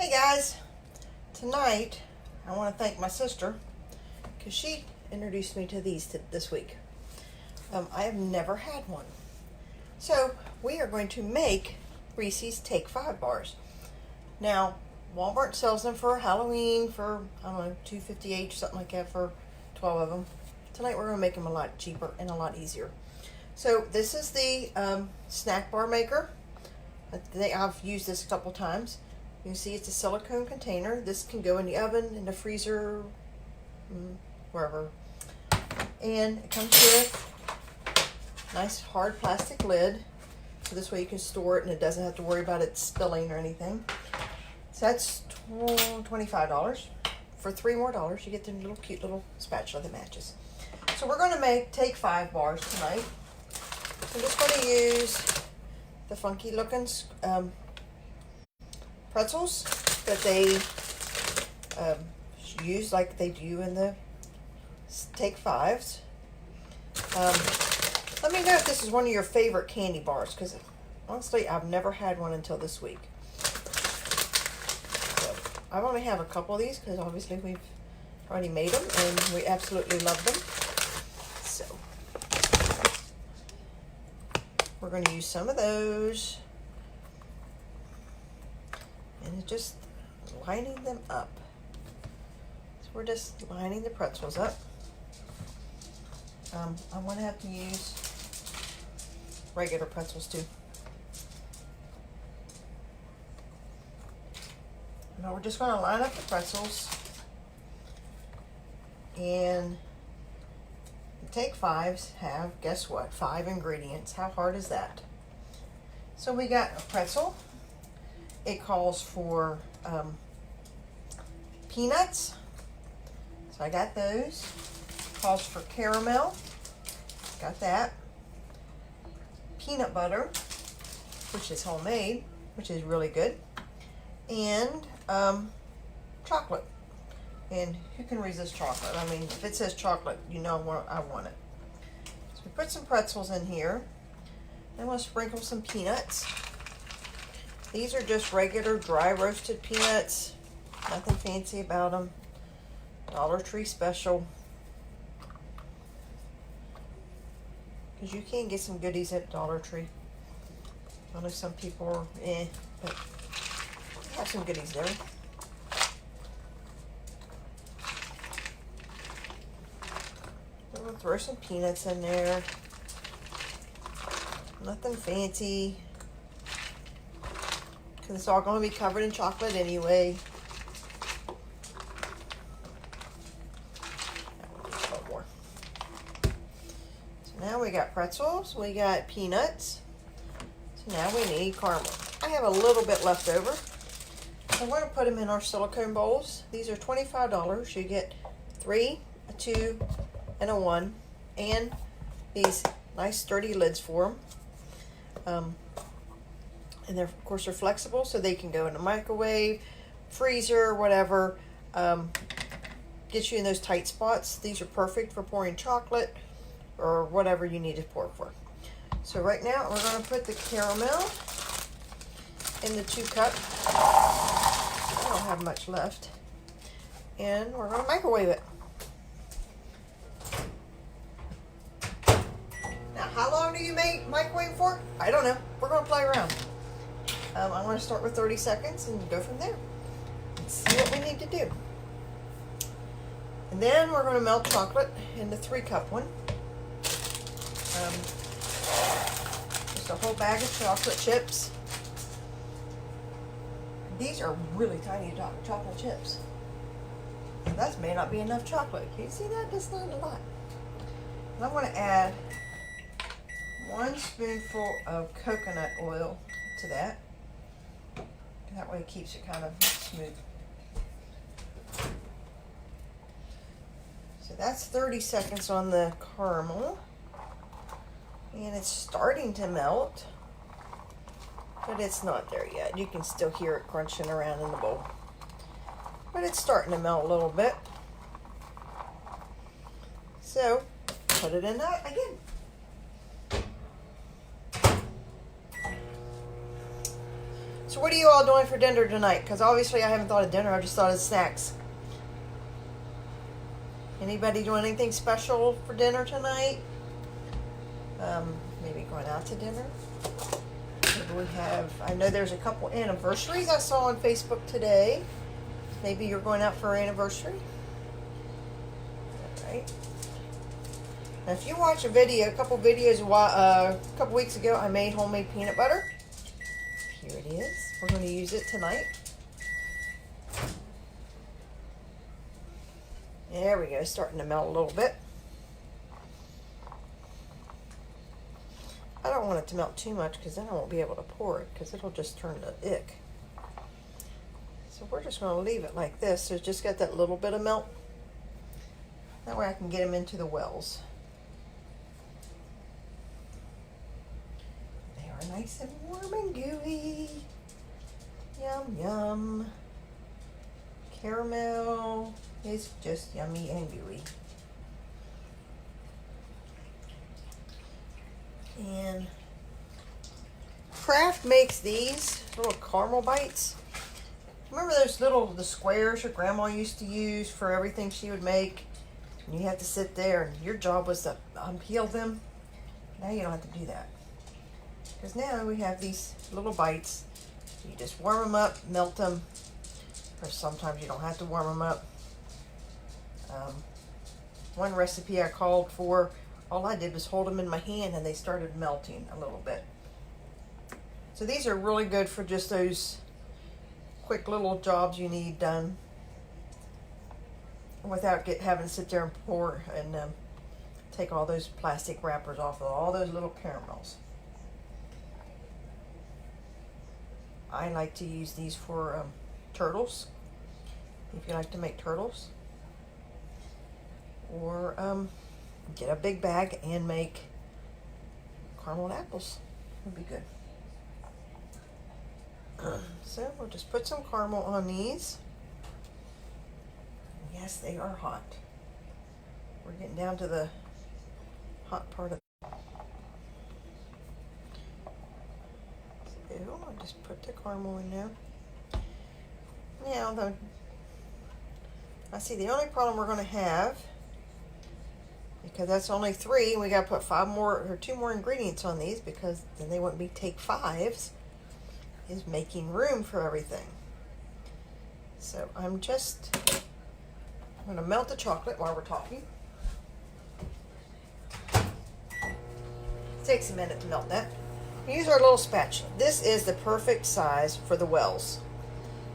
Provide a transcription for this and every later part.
Hey guys, tonight I want to thank my sister because she introduced me to these this week. I have never had one. So we are going to make Reese's Take 5 bars. Now, Walmart sells them for Halloween for, I don't know, $2.58 or something like that for 12 of them. Tonight we're going to make them a lot cheaper and a lot easier. So this is the snack bar maker. I've used this a couple times. You can see it's a silicone container. This can go in the oven, in the freezer, wherever. And it comes with a nice hard plastic lid. So this way you can store it and it doesn't have to worry about it spilling or anything. So that's $25. For $3 more, you get the little cute little spatula that matches. So we're going to take 5 bars tonight. I'm just going to use the funky looking pretzels that they use like they do in the Take 5s. Let me know if this is one of your favorite candy bars, because honestly I've never had one until this week. So I only have a couple of these because obviously we've already made them and we absolutely love them. So we're going to use some of those. And it's just lining them up. So we're just lining the pretzels up. I'm going to have to use regular pretzels too. Now we're just going to line up the pretzels. And the Take 5s have, guess what, 5 ingredients. How hard is that? So we got a pretzel. It calls for peanuts, so I got those. Calls for caramel, got that. Peanut butter, which is homemade, which is really good. And chocolate. And who can resist chocolate? I mean, if it says chocolate, you know I want it. So we put some pretzels in here. Then we'll sprinkle some peanuts. These are just regular dry roasted peanuts. Nothing fancy about them. Dollar Tree special. Because you can get some goodies at Dollar Tree. I know some people are but we have some goodies there. So we'll throw some peanuts in there. Nothing fancy. Because it's all going to be covered in chocolate anyway. More. So now we got pretzels, we got peanuts. So now we need caramel. I have a little bit left over. So we're going to put them in our silicone bowls. These are $25. You get 3, a 2, and a 1. And these nice sturdy lids for them. And they're, of course, they're flexible, so they can go in the microwave, freezer, whatever. Get you in those tight spots. These are perfect for pouring chocolate or whatever you need to pour for. So right now, we're going to put the caramel in the 2 cup. I don't have much left. And we're going to microwave it. Now, how long do you microwave for? I don't know. We're going to play around. I'm going to start with 30 seconds and go from there. Let's see what we need to do. And then we're going to melt chocolate in the 3-cup one. Just a whole bag of chocolate chips. These are really tiny chocolate chips. So that may not be enough chocolate. Can you see that? That's not a lot. And I'm going to add 1 spoonful of coconut oil to that. That way it keeps it kind of smooth. So that's 30 seconds on the caramel. And it's starting to melt. But it's not there yet. You can still hear it crunching around in the bowl. But it's starting to melt a little bit. So, put it in that again. So what are you all doing for dinner tonight? Because obviously I haven't thought of dinner, I just thought of snacks. Anybody doing anything special for dinner tonight? Maybe going out to dinner? Maybe we have, I know there's a couple anniversaries I saw on Facebook today. Maybe you're going out for an anniversary? Alright. Now if you watch a video, a couple videos a couple weeks ago, I made homemade peanut butter. Here it is. We're going to use it tonight. There we go, it's starting to melt a little bit. I don't want it to melt too much because then I won't be able to pour it because it'll just turn to ick. So we're just going to leave it like this. So it's just got that little bit of melt. That way I can get them into the wells. They are nice and warm and gooey. Yum, yum. Caramel is just yummy and gooey. And Kraft makes these little caramel bites. Remember those the squares your grandma used to use for everything she would make? And you had to sit there and your job was to unpeel them. Now you don't have to do that. Because now we have these little bites. You just warm them up, melt them. Or sometimes you don't have to warm them up. One recipe I called for, all I did was hold them in my hand and they started melting a little bit. So these are really good for just those quick little jobs you need done without having to sit there and pour and take all those plastic wrappers off of all those little caramels. I like to use these for turtles, if you like to make turtles. Or get a big bag and make carameled apples. Would be good. So we'll just put some caramel on these. Yes, they are hot. We're getting down to the hot part of it. So I'll just put the caramel in there. Now I see the only problem we're going to have, because that's only 3, and we got to put 5 more or 2 more ingredients on these because then they wouldn't be take 5s, is making room for everything. So I'm going to melt the chocolate while we're talking. It takes a minute to melt that. Use our little spatula. This is the perfect size for the wells.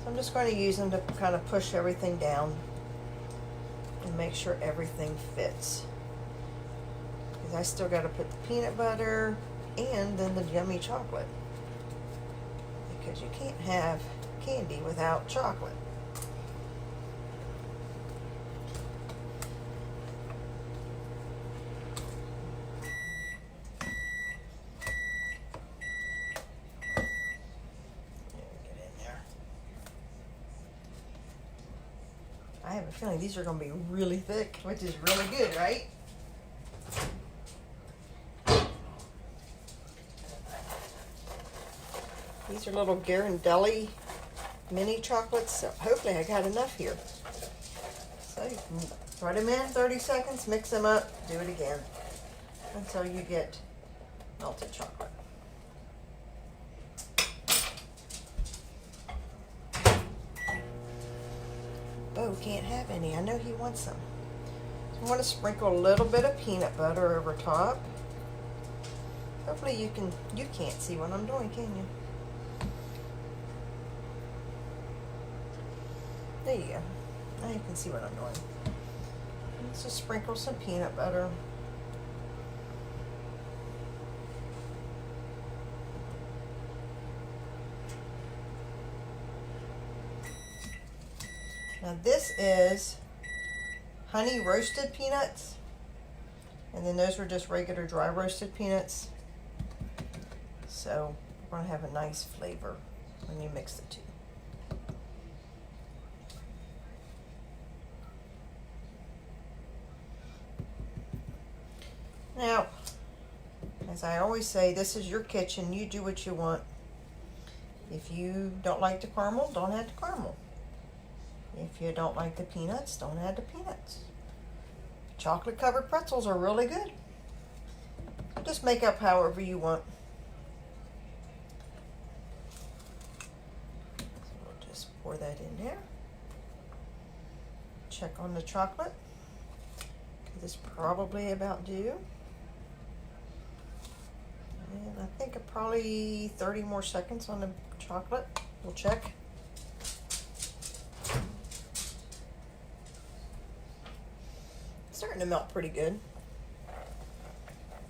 So I'm just going to use them to kind of push everything down and make sure everything fits. Because I still got to put the peanut butter and then the yummy chocolate. Because you can't have candy without chocolate. I have a feeling these are going to be really thick, which is really good, right? These are little Ghirardelli mini chocolates, so hopefully I got enough here. So you can put them in 30 seconds, mix them up, do it again until you get melted chocolate. Bo can't have any. I know he wants some. So I'm going to sprinkle a little bit of peanut butter over top. Hopefully you can't see what I'm doing, can you? There you go. Now you can see what I'm doing. Let's just sprinkle some peanut butter. Now this is honey roasted peanuts, and then those are just regular dry roasted peanuts. So we're going to have a nice flavor when you mix the two. Now, as I always say, this is your kitchen. You do what you want. If you don't like the caramel, don't add the caramel. If you don't like the peanuts, don't add the peanuts. Chocolate covered pretzels are really good. Just make up however you want. So we'll just pour that in there. Check on the chocolate, because it's probably about due. And I think probably 30 more seconds on the chocolate. We'll check. It's starting to melt pretty good,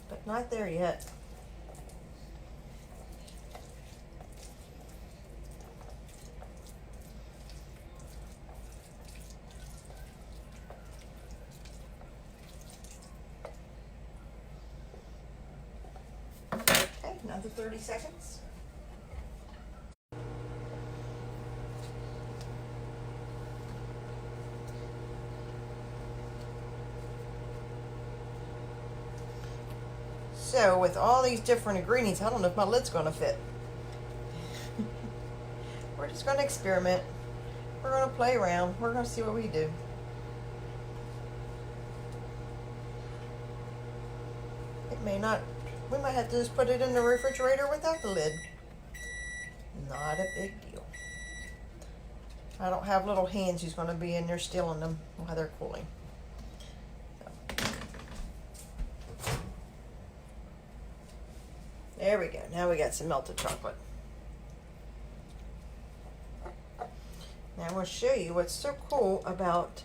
but not there yet. Okay, another 30 seconds. So with all these different ingredients, I don't know if my lid's going to fit. We're just going to experiment. We're going to play around. We're going to see what we do. It may not, we might have to just put it in the refrigerator without the lid. Not a big deal. I don't have little hands who's going to be in there stealing them while they're cooling. There we go. Now we got some melted chocolate. Now I'm going to show you what's so cool about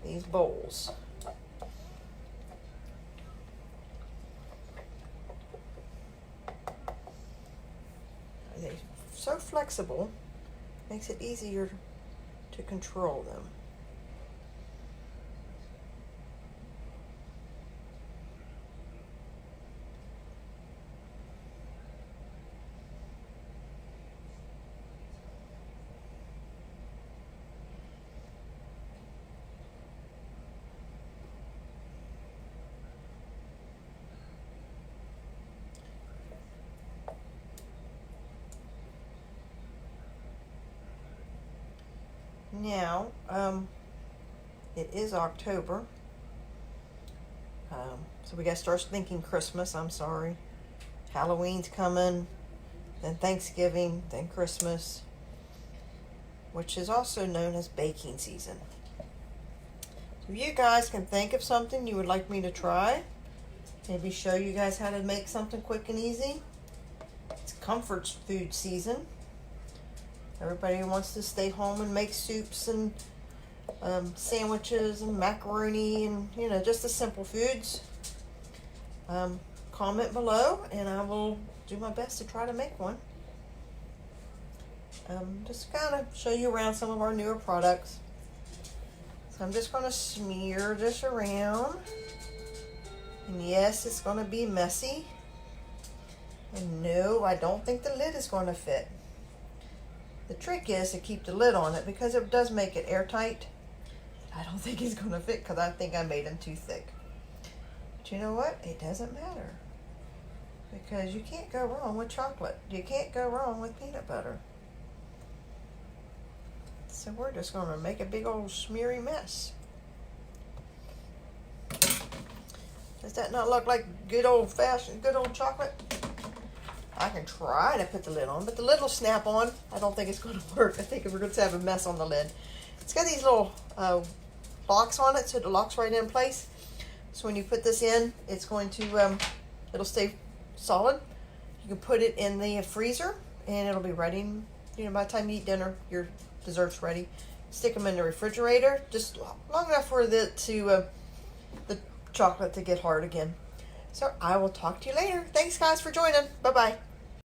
these bowls. They're so flexible, makes it easier to control them. Now, it is October, so we got to start thinking Christmas. I'm sorry. Halloween's coming, then Thanksgiving, then Christmas, which is also known as baking season. So if you guys can think of something you would like me to try, maybe show you guys how to make something quick and easy. It's comfort food season. Everybody wants to stay home and make soups and sandwiches and macaroni and, you know, just the simple foods. Comment below and I will do my best to try to make one. Just kind of show you around some of our newer products. So I'm just going to smear this around. And yes, it's going to be messy. And no, I don't think the lid is going to fit. The trick is to keep the lid on it because it does make it airtight. I don't think it's going to fit because I think I made them too thick. But you know what? It doesn't matter. Because you can't go wrong with chocolate. You can't go wrong with peanut butter. So we're just going to make a big old smeary mess. Does that not look like good old fashioned, good old chocolate? I can try to put the lid on, but the lid will snap on. I don't think it's going to work. I think we're going to have a mess on the lid. It's got these little locks on it, so the lock's right in place. So when you put this in, it's going to, it'll stay solid. You can put it in the freezer, and it'll be ready. You know, by the time you eat dinner, your dessert's ready. Stick them in the refrigerator, just long enough for the chocolate to get hard again. So I will talk to you later. Thanks, guys, for joining. Bye-bye.